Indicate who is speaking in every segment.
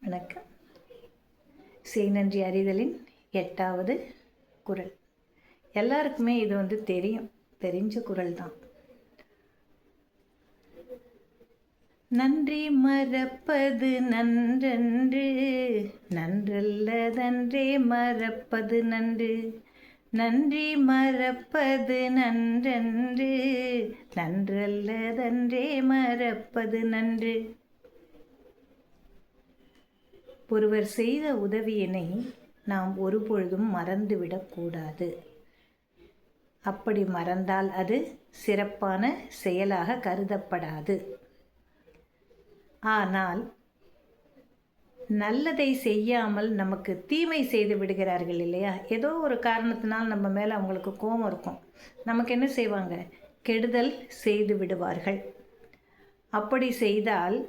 Speaker 1: வணக்கம். செய் நன்றி அறிதலின் 8வது குறள். எல்லாருக்குமே இது தெரிஞ்ச குறள் தான். நன்றி மறப்பது நன்றன்று, நன்றல்லதன்றே மறப்பது நன்று. நன்றி மறப்பது நன்றன்று, நன்றல்லதன்றே மறப்பது நன்று. ஒருவர் செய்த உதவியினை நாம் ஒருபொழுதும் மறந்துவிடக்கூடாது. அப்படி மறந்தால் அது சிறப்பான செயலாக கருதப்படாது. ஆனால் நல்லதை செய்யாமல் நமக்கு தீமை செய்து விடுகிறார்கள் இல்லையா? ஏதோ ஒரு காரணத்தினால் நம்ம மேலே அவங்களுக்கு கோபம் இருக்கும். நமக்கு என்ன செய்வாங்க? கெடுதல் செய்து விடுவார்கள். அப்படி செய்தால்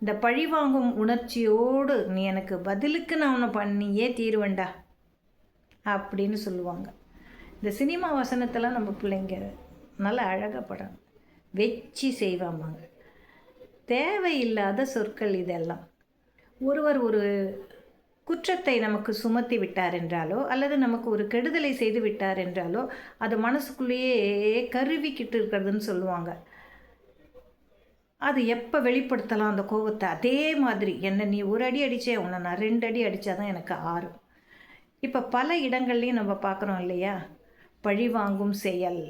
Speaker 1: இந்த பழிவாங்கும் உணர்ச்சியோடு நீ எனக்கு பதிலுக்கு நான் உன்னை பண்ணியே தீருவேண்டா அப்படின்னு சொல்லுவாங்க. இந்த சினிமா வசனத்தெல்லாம் நம்ம பிள்ளைங்க நல்லா அழகாக படம் வச்சு செய்வாங்க. தேவையில்லாத சொற்கள் இதெல்லாம். ஒருவர் ஒரு குற்றத்தை நமக்கு சுமத்தி விட்டார் என்றாலோ அல்லது நமக்கு ஒரு கெடுதலை செய்து விட்டார் என்றாலோ அது மனசுக்குள்ளேயே கருவிக்கிட்டு இருக்கிறதுன்னு சொல்லுவாங்க. அது எப்போ வெளிப்படுத்தலாம் அந்த கோபத்தை? அதே மாதிரி என்னை நீ ஒரு அடி அடித்தே உன்னை நான் 2 அடி அடித்தா தான் எனக்கு ஆறும். இப்போ பல இடங்கள்லையும் நம்ம பார்க்குறோம் இல்லையா? பழி வாங்கும் செயல்.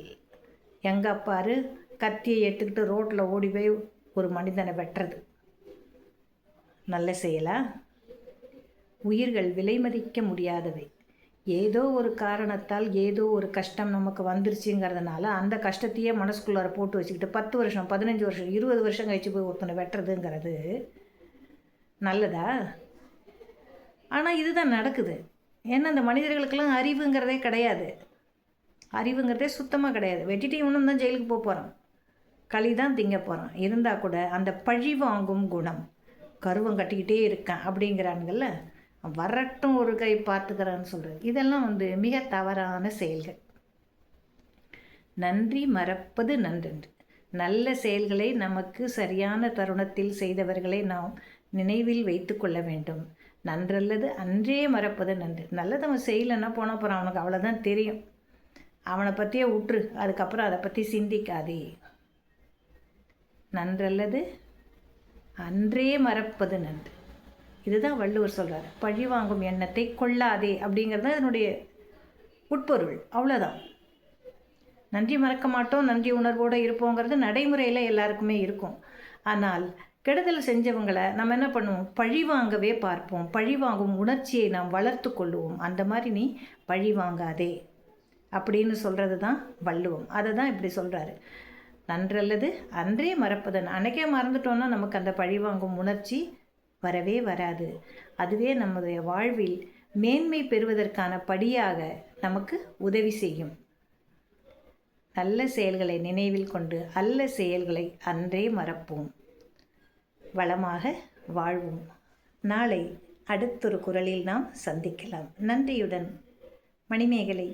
Speaker 1: எங்கே பாரு கத்தியை எடுத்துக்கிட்டு ரோட்டில் ஓடி போய் ஒரு மனிதனை வெட்டுறது நல்ல செயலா? உயிர்கள் விலை மதிக்க முடியாதவை. ஏதோ ஒரு காரணத்தால் ஏதோ ஒரு கஷ்டம் நமக்கு வந்துருச்சுங்கிறதுனால அந்த கஷ்டத்தையே மனசுக்குள்ளார போட்டு வச்சுக்கிட்டு 10 வருஷம் 15 வருஷம் 20 வருஷம் கழிச்சு போய் ஒருத்தனை வெட்டுறதுங்கிறது நல்லதா? ஆனால் இதுதான் நடக்குது. ஏன்னா அந்த மனிதர்களுக்கெல்லாம் அறிவுங்கிறதே கிடையாது. அறிவுங்கிறதே சுத்தமாக கிடையாது. வெட்டிட்டு இவனும் தான் ஜெயிலுக்கு போகிறான், களி தான் திங்க போகிறான். இருந்தால் கூட அந்த பழி வாங்கும் குணம், கருவம் கட்டிக்கிட்டே இருக்கான் அப்படிங்கிறானுங்கள்ல, வரட்டும் ஒரு கை பார்த்துக்கிறான்னு சொல்கிறது. இதெல்லாம் மிக தவறான செயல்கள். நன்றி மறப்பது நன்றன்று. நல்ல செயல்களை நமக்கு சரியான தருணத்தில் செய்தவர்களை நாம் நினைவில் வைத்து கொள்ள வேண்டும். நன்றல்லது அன்றே மறப்பது நன்று. நல்லது அவன் செய்யலைன்னா போனால் அவனுக்கு அவ்வளோதான் தெரியும். அவனை பற்றியே விட்டுரு, அதுக்கப்புறம் அதை பற்றி சிந்திக்காதே. நன்றல்லது அன்றே மறப்பது நன்று. இதுதான் வள்ளுவர் சொல்கிறார். பழி வாங்கும் எண்ணத்தை கொள்ளாதே அப்படிங்கிறது தான் இதனுடைய உட்பொருள். அவ்வளோதான். நன்றி மறக்க மாட்டோம், நன்றி உணர்வோடு இருப்போங்கிறது நடைமுறையில் எல்லாருக்குமே இருக்கும். ஆனால் கெடுதல் செஞ்சவங்களை நம்ம என்ன பண்ணுவோம்? பழி வாங்கவே பார்ப்போம். பழி வாங்கும் உணர்ச்சியை நாம் வளர்த்து கொள்ளுவோம். அந்த மாதிரி நீ பழி வாங்காதே அப்படின்னு சொல்கிறது தான் வள்ளுவம். அதை தான் இப்படி சொல்கிறாரு. நன்றல்லது அன்றே மறப்பதன். அன்றைக்கே மறந்துட்டோன்னா நமக்கு அந்த பழி வாங்கும் உணர்ச்சி வரவே வராது. அதுவே நம்முடைய வாழ்வில் மேன்மை பெறுவதற்கான படியாக நமக்கு உதவி செய்யும். நல்ல செயல்களை நினைவில் கொண்டு அல்ல செயல்களை அன்றே மறப்போம். வளமாக வாழ்வோம். நாளை அடுத்தொரு குறளில் நாம் சந்திக்கலாம். நன்றியுடன் மணிமேகலை.